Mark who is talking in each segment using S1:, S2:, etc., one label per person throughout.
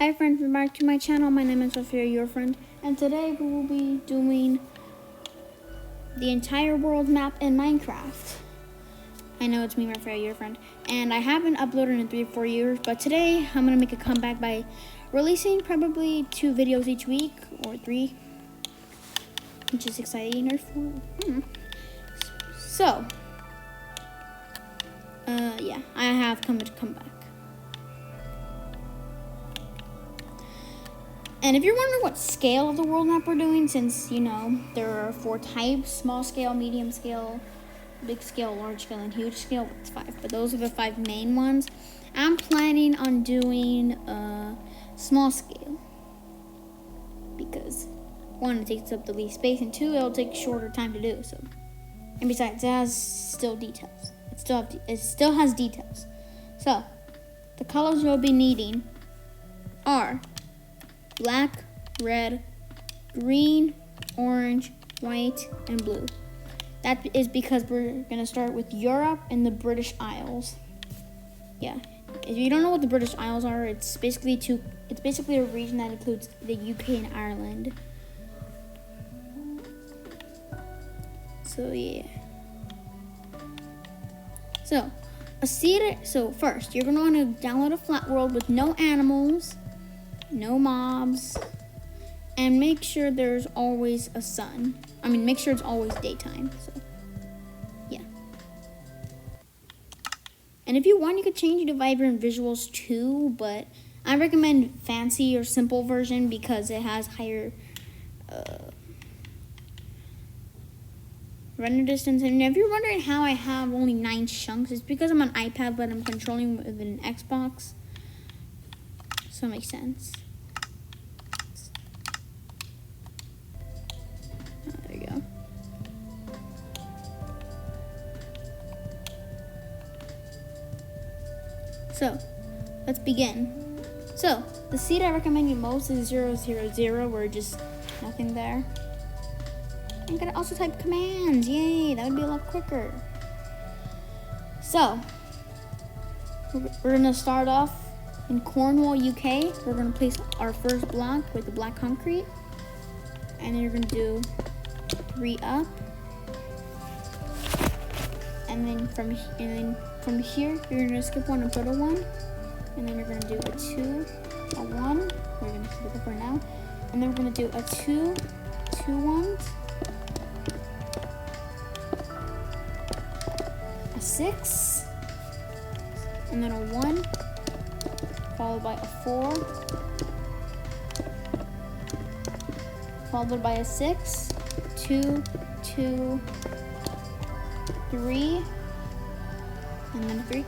S1: Hi friends, welcome back to my channel. My name is Sophia, your friend, and today we will be doing the entire world map in Minecraft. I know it's me, Sophia, your friend, and I haven't uploaded in 3 or 4 years, but today I'm gonna make a comeback by releasing probably 2 videos each week or 3, which is exciting. Or 4. So, yeah, I have come back. And if you're wondering what scale of the world map we're doing, since, you know, there are 4 types: small scale, medium scale, big scale, large scale, and huge scale. It's 5, but those are the 5 main ones. I'm planning on doing small scale because 1, it takes up the least space, and 2, it'll take shorter time to do. So, and besides, it has still details. It still has details. So, the colors we'll be needing are black, red, green, orange, white, and blue. That is because we're gonna start with Europe and the British Isles. Yeah, if you don't know what the British Isles are, it's basically a region that includes the UK and Ireland. So yeah. So first, you're gonna want to download a flat world with no animals, no mobs, and make sure there's always a sun. Make sure it's always daytime. So, yeah. And if you want, you could change the vibrant visuals too, but I recommend fancy or simple version because it has higher render distance. And if you're wondering how I have only 9 chunks, it's because I'm on iPad, but I'm controlling with an Xbox. So it makes sense. There you go. So, let's begin. So, the seed I recommend you most is 000, where just nothing there. You gotta also type commands. Yay, that would be a lot quicker. So, we're gonna start off in Cornwall, UK. We're gonna place our first block with the black concrete, and then you're gonna do 3 up, and then from here you're gonna skip 1 and put a 1, and then you're gonna do a 2, a 1. We're gonna skip it for now, and then we're gonna do a 2, 2 1s, a 6, and then a 1, followed by a 4, followed by a 6, 2, 2, 3, and then a 3,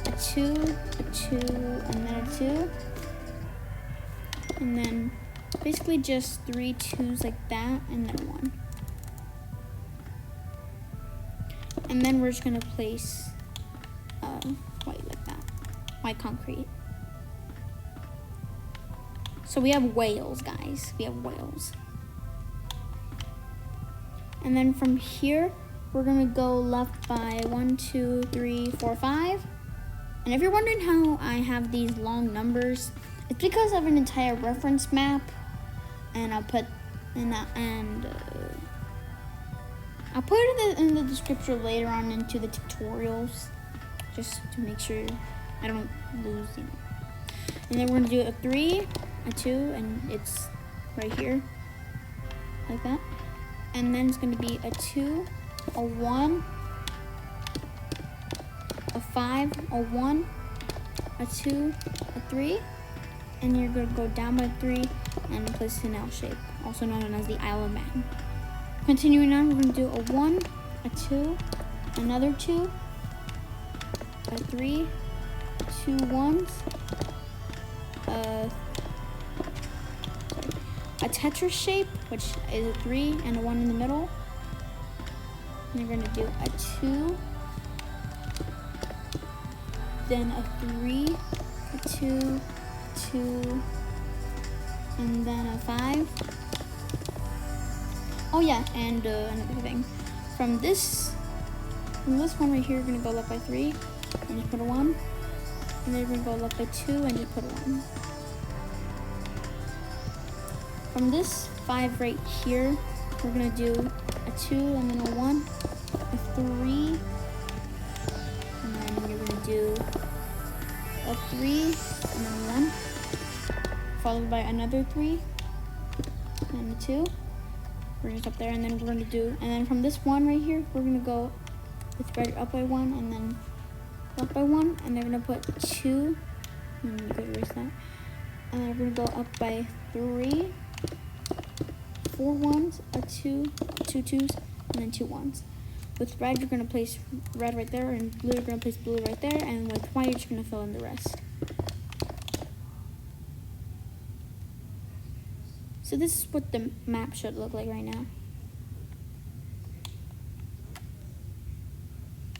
S1: a 2, a 2, and then a 2, and then basically just 3 2s like that, and then 1. And then we're just gonna place white like that, white concrete. So we have whales, guys. We have whales. And then from here, we're gonna go left by 1, 2, 3, 4, 5. And if you're wondering how I have these long numbers, it's because of an entire reference map, and I'll put I'll put it in the description later on into the tutorials, just to make sure I don't lose, you know. And then we're gonna do a 3, a 2, and it's right here, like that. And then it's gonna be a 2, a 1, a 5, a 1, a 2, a 3, and you're gonna go down by 3 and place an L shape, also known as the Isle of Man. Continuing on, we're gonna do a 1, a 2, another 2, a 3, 2 1s, a Tetris shape, which is a 3 and a 1 in the middle. And you're gonna do a 2, then a 3, a 2, 2, and then a 5. Oh yeah, and another thing. From this one right here, you're gonna go left by 3 and just put a 1. And then you're gonna go left by 2 and just put a 1. from this 5 right here, we're gonna do a 2 and then a 1, a 3, and then you're gonna do a 3 and then a 1, followed by another 3 and a 2. We're just up there, and then we're gonna do, and then from this 1 right here, we're gonna go with red up by 1 and then up by 1, and they're gonna put 2, and you could erase that, and then we're gonna go up by 3, 4 ones, a 2, 2 twos, and then 2 ones. With red, you're gonna place red right there, and blue, you're gonna place blue right there, and with white, you're gonna fill in the rest. So this is what the map should look like right now.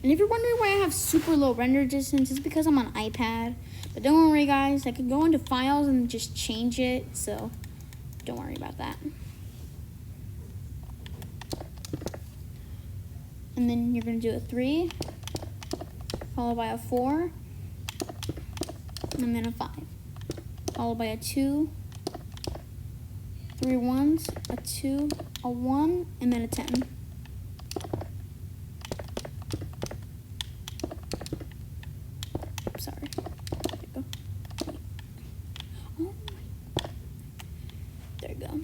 S1: And if you're wondering why I have super low render distance, it's because I'm on iPad. But don't worry, guys, I can go into files and just change it, so don't worry about that. And then you're gonna do a 3, followed by a 4, and then a 5, followed by a 2, 3 ones, a 2, a 1, and then a 10. Sorry. There you go. Oh my. There you go.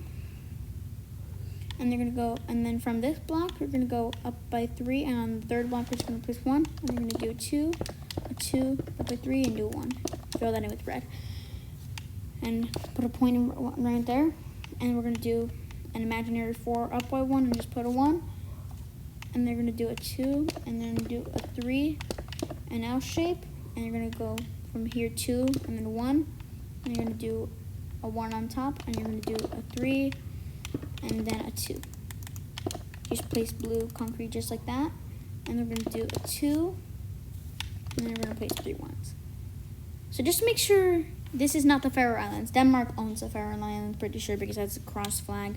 S1: And they're gonna go, and then from this block, we're gonna go up by 3, and on the third block, we're just gonna place 1, and we're gonna do a 2, up by 3, and do a 1. Fill that in with red. And put a point in right there. And we're gonna do an imaginary 4 up by 1, and just put a 1. And they're gonna do a 2, and then do a 3, an L shape. And you're gonna go from here 2, and then 1. And you're gonna do a 1 on top, and you're gonna do a 3, and then a 2. Just place blue concrete just like that. And we're gonna do a 2, and then we're gonna place 3 ones. So just make sure this is not the Faroe Islands. Denmark owns the Faroe Islands, pretty sure, because that's a cross flag.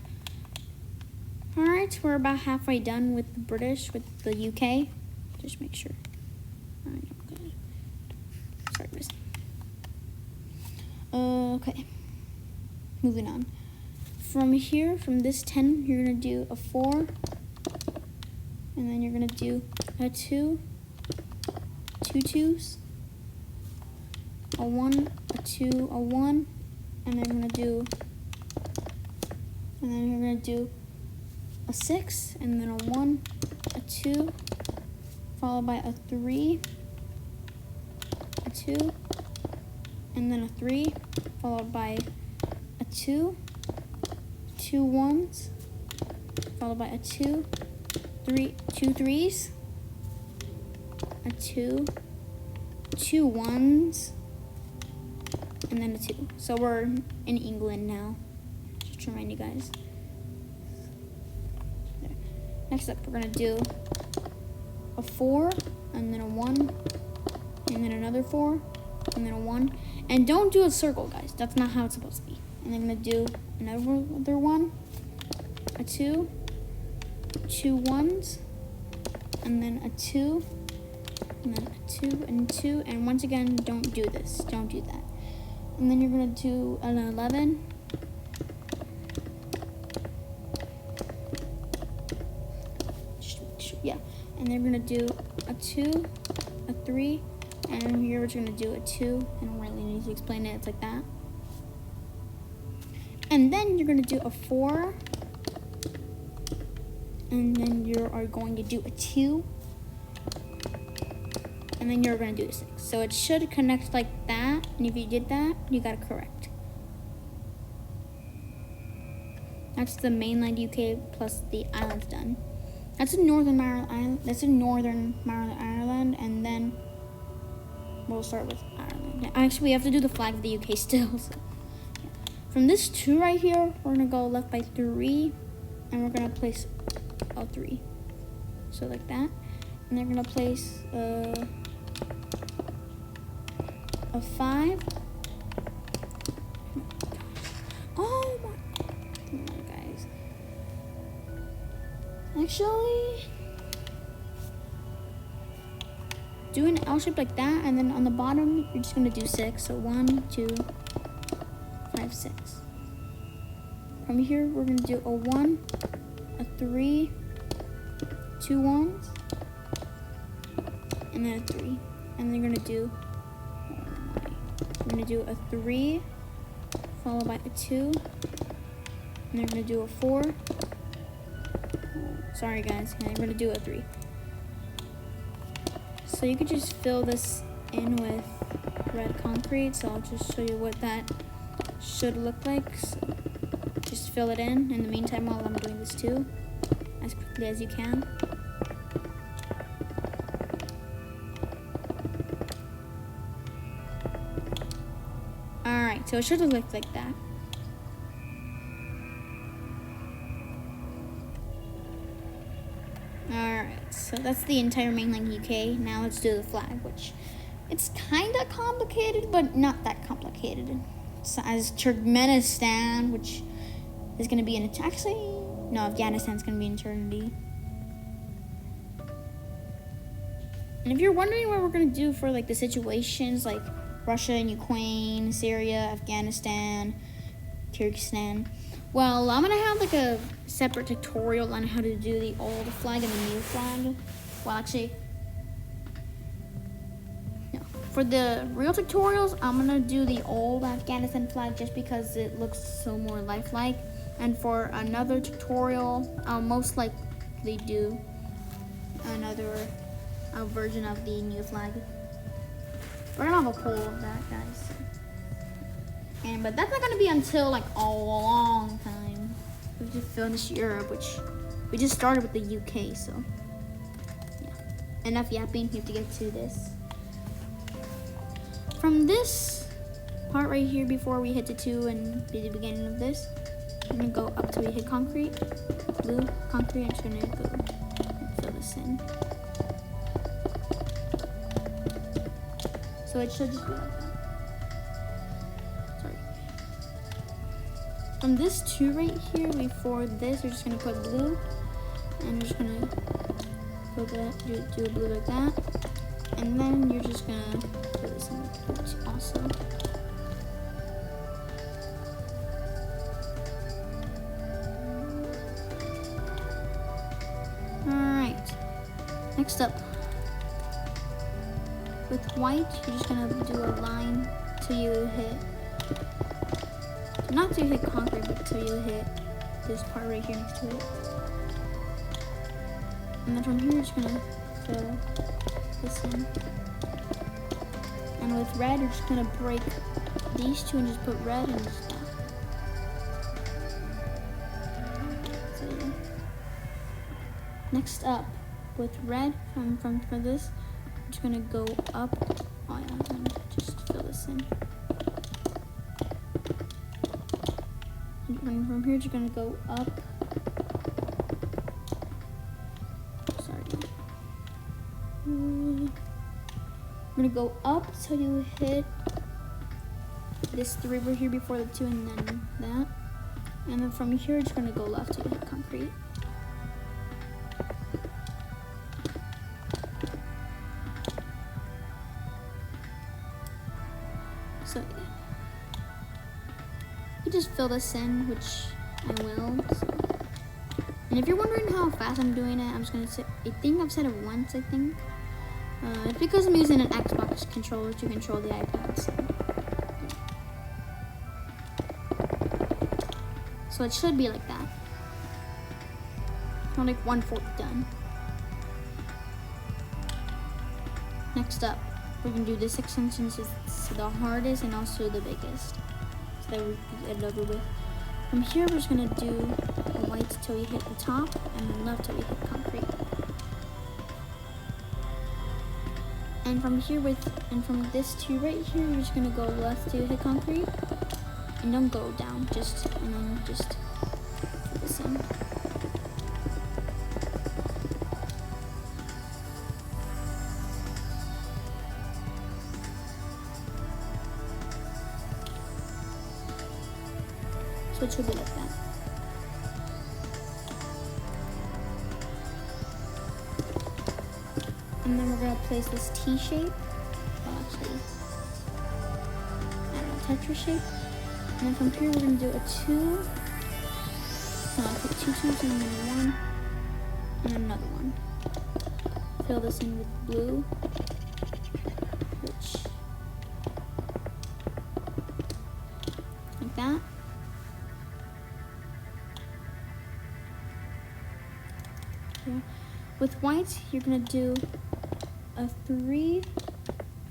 S1: Alright, we're about halfway done with the British, with the UK. Just make sure. Alright, okay. Sorry, miss. Okay. Moving on. From here, from this 10, you're gonna do a 4. And then you're gonna do a 2, 2 twos, a 1, a 2, a 1, and then you're gonna do a 6, and then a 1, a 2, followed by a 3, a 2, and then a 3, followed by a 2, 2 ones, followed by a 2, 3, 2 threes, a 2, 2 ones, and then a 2. So we're in England now. Just to remind you guys. There. Next up, we're gonna do a 4, and then a 1, and then another 4, and then a 1. And don't do a circle, guys. That's not how it's supposed to be. And then I'm gonna do another 1, a 2, 2 ones, and then a 2, and then a 2 and 2. And once again, don't do this. Don't do that. And then you're gonna do an 11. Yeah. And then we're gonna do a 2, a 3, and here we're gonna do a 2. I don't really need to explain it. It's like that. And then you're gonna do a 4. And then you are going to do a 2. And then you're going to do a 6. So it should connect like that. And if you did that, you got it correct. That's the mainland UK plus the islands done. That's in Northern Ireland. That's in Northern Ireland. And then we'll start with Ireland. Actually, we have to do the flag of the UK still. So. Yeah. From this 2 right here, we're going to go left by 3. And we're going to place a 3. So like that. And they're going to place a 5. Oh my. Come on, guys. Actually, do an L shape like that, and then on the bottom, you're just going to do 6. So 1, 2, 5, 6. From here, we're gonna do a 1, a 3, 2 1s, and then a 3. And then we're gonna do a 3, followed by a 2, and then we're gonna do a 4. Sorry guys, and we're gonna do a 3. So you could just fill this in with red concrete. So I'll just show you what that should look like. So just fill it in the meantime while I'm doing this too, as quickly as you can. Alright, so it should look like that. Alright, so that's the entire mainland UK. Now let's do the flag, which it's kind of complicated, but not that complicated. So as Turkmenistan, which is going to be in actually, no, Afghanistan's going to be in eternity. And if you're wondering what we're going to do for like the situations like Russia and Ukraine, Syria, Afghanistan, Kyrgyzstan, well, I'm going to have like a separate tutorial on how to do the old flag and the new flag. Well, actually, no. For the real tutorials, I'm going to do the old Afghanistan flag just because it looks so more lifelike. And for another tutorial, I'll most likely do another version of the new flag. We're gonna have a poll of that, guys. But that's not gonna be until like a long time. We just finished Europe, which we just started with the UK, so yeah. Enough yapping, we have to get to this. From this part right here, before we hit the 2 and be the beginning of this, I'm gonna go up till we hit concrete, blue concrete. I'm just gonna go and fill this in. So it should just be like that. Sorry. From this 2 right here, before this, we're just gonna put blue, and we're just gonna put that, do a blue like that, and then you're just gonna fill this in also. Next up, with white, you're just gonna do a line till you hit, not till you hit concrete, but till you hit this part right here next to it. And then from here, you're just gonna fill this in. And with red, you're just gonna break these 2 and just put red and just that. So yeah. Next up, with red, for this, I'm just gonna go up. Oh yeah, I'm gonna just fill this in. And from here, you're gonna go up. Sorry. I'm gonna go up till you hit this 3 right here before the 2, and then that. And then from here, you're just gonna go left till you hit concrete. So yeah. You just fill this in, which I will. So. And if you're wondering how fast I'm doing it, I'm just gonna say, I think I've said it once, I think. It's because I'm using an Xbox controller to control the iPad, so it should be like that. I'm like 1/4 done. Next up, we're gonna do this extension. It's the hardest and also the biggest, so that we can get it over with. From here, we're just gonna do the white till we hit the top, and then left till we hit concrete. And from here from this 2 right here, you're just gonna go left to hit concrete, and don't go down. And then just put this in. So it should be like that. And then we're gonna place this T shape. Well, actually, I don't know, tetra shape. And then from here we're gonna do a 2, So I'll put 2 twos and then 1, and then another one. Fill this in with blue, which, like that. Yeah. With white, you're gonna do a 3,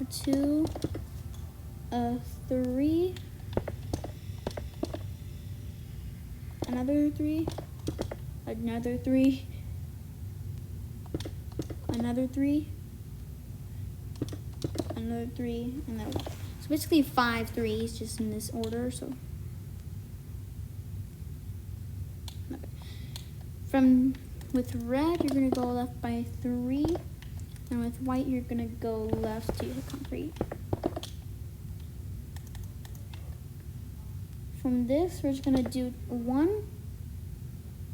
S1: a 2, a 3, another 3, another 3, another 3, another 3, and then 1. So basically 5 threes just in this order. So okay. With red, you're gonna go left by 3, and with white, you're gonna go left to hit concrete. From this, we're just gonna do a 1,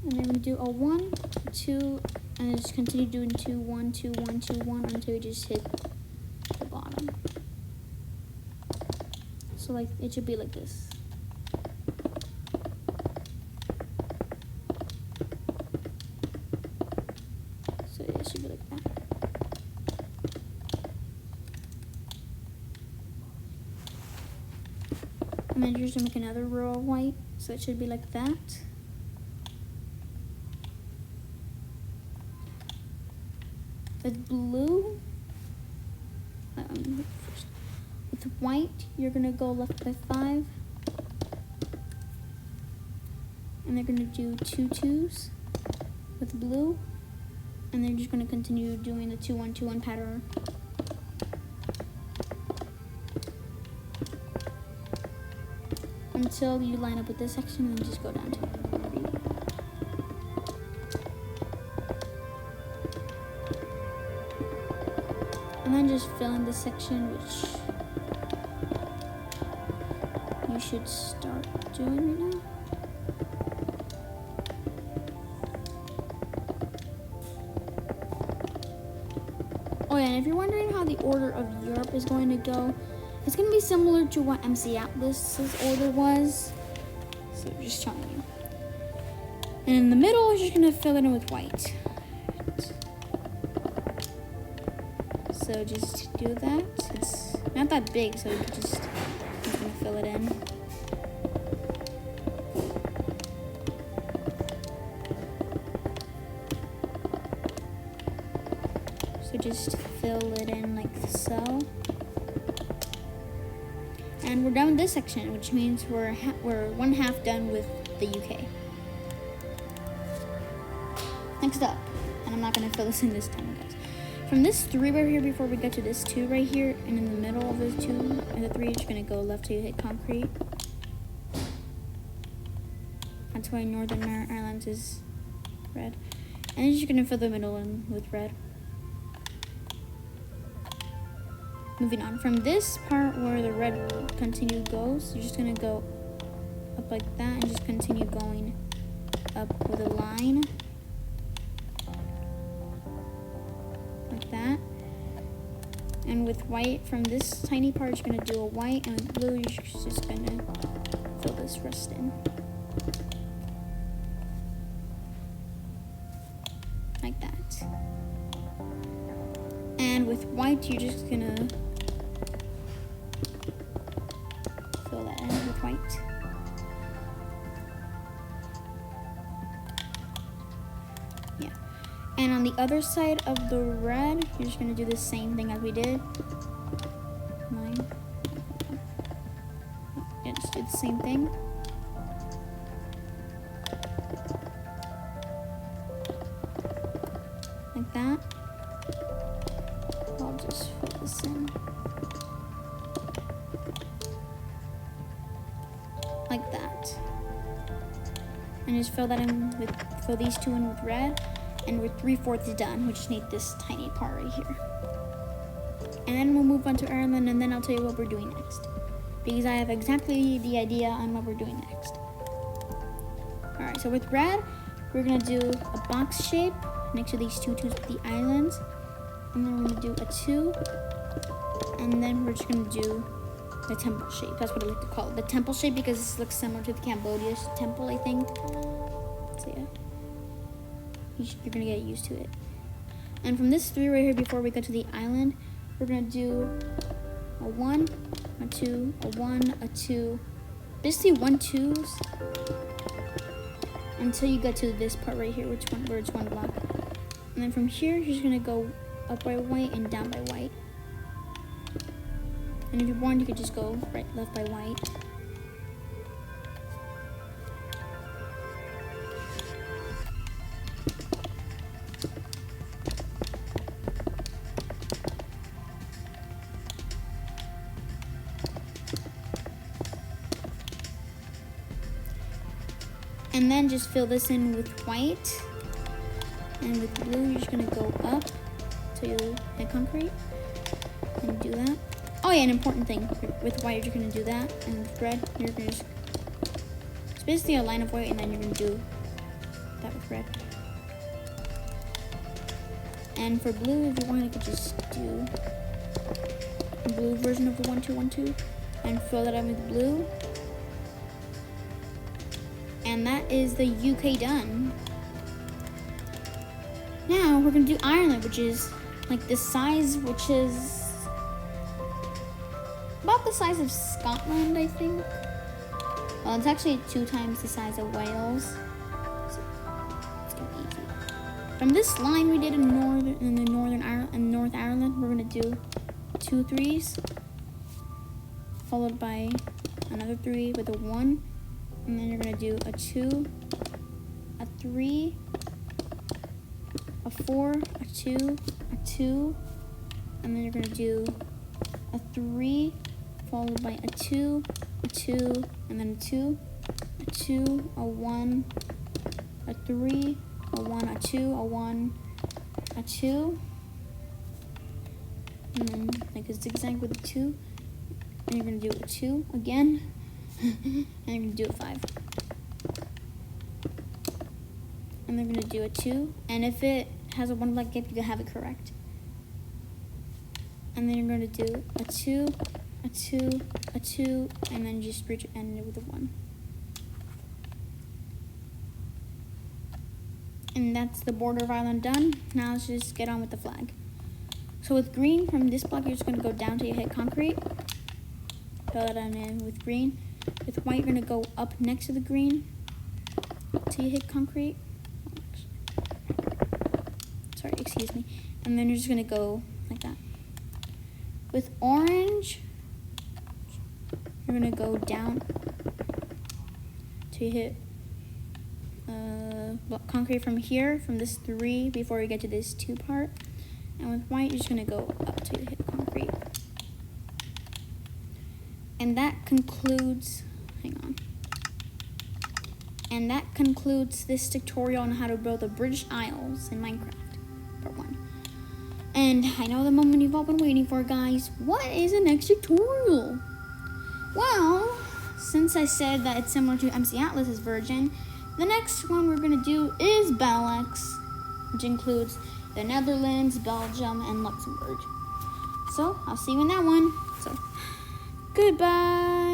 S1: and then we're gonna do a 1, 2, and just continue doing 2, 1, 2, 1, 2, 1 until you just hit the bottom. So like it should be like this. So it should be like that. And then you're just gonna make another row of white, so it should be like that. With blue, first. With white, you're gonna go left by 5, and they're gonna do 2 twos with blue, and they're just gonna continue doing the 2 1 2 1 pattern. Until you line up with this section and just go down to it. And then just fill in this section, which you should start doing right now. Oh yeah, and if you're wondering how the order of Europe is going to go, it's going to be similar to what MC Atlas's order was. So just showing you. And in the middle, you're just going to fill it in with white. So just do that. It's not that big, so you can just fill it in. So just fill it in like so. And we're done with this section, which means we're 1/2 done with the UK. Next up, and I'm not gonna fill this in this time, guys. From this 3 right here, before we get to this 2 right here, and in the middle of those 2 and the 3, you're just gonna go left till you hit concrete. That's why Northern Ireland is red. And then you're just gonna fill the middle in with red. Moving on, from this part where the red continue goes, you're just gonna go up like that and just continue going up with a line. Like that. And with white, from this tiny part, you're gonna do a white, and with blue, you're just gonna fill this rest in. Like that. And with white, you're just gonna fill that in with white. Yeah. And on the other side of the red, you're just gonna do the same thing as we did. Line. Yeah, just do the same thing. Like that. I'll just fill this in. Like that. And just fill that in with, fill these 2 in with red. And we're 3/4 done. We just need this tiny part right here. And then we'll move on to Ireland, and then I'll tell you what we're doing next. Because I have exactly the idea on what we're doing next. Alright, so with red, we're gonna do a box shape next to these 2 twos with the islands. And then we're gonna do a 2. And then we're just gonna do the temple shape. That's what I like to call it. The temple shape, because this looks similar to the Cambodia temple, I think. So yeah, you're gonna get used to it. And from this 3 right here, before we go to the island, we're gonna do a 1, a 2, a 1, a 2. Basically 1 2s until you get to this part right here, where it's 1 block. And then from here, you're just gonna go up by white and down by white. And if you want, you could just go right, left by white. And then just fill this in with white. And with blue, you're just gonna go up till you hit concrete. And do that. Oh yeah, an important thing. With white, you're gonna do that. And with red, you're gonna just... It's basically a line of white, and then you're gonna do that with red. And for blue, if you want, you could just do a blue version of the 1 2 1 2. And fill that in with blue. And that is the UK done. Now we're gonna do Ireland, which is like the size, which is about the size of Scotland, I think. Well, it's actually 2 times the size of Wales. So it's gonna be easy. From this line we did in North Ireland, we're gonna do 2 3s, followed by another 3 with a 1. And then you're gonna do a 2, a 3, a 4, a 2, a 2, and then you're gonna do a 3, followed by a 2, a 2, and then a 2, a 2, a 1, a 3, a 1, a 2, a 1, a 2, and then like a zigzag with a 2, and you're gonna do a 2 again. And you're going to do a 5. And they're going to do a 2. And if it has a 1 block gap, you can have it correct. And then you're going to do a 2, a 2, a 2, and then just end it with a 1. And that's the border of Ireland done. Now let's just get on with the flag. So with green, from this block, you're just going to go down till you hit concrete. Fill that in with green. With white, you're gonna go up next to the green till you hit concrete. Sorry, excuse me. And then you're just gonna go like that. With orange, you're gonna go down till you hit concrete from here, from this 3 before you get to this 2 part. And with white, you're just gonna go up till you hit concrete. And that concludes, And that concludes this tutorial on how to build the British Isles in Minecraft, part 1. And I know the moment you've all been waiting for, guys. What is the next tutorial? Well, since I said that it's similar to MC Atlas's version, the next one we're gonna do is Benelux, which includes the Netherlands, Belgium, and Luxembourg. So, I'll see you in that one. So, goodbye.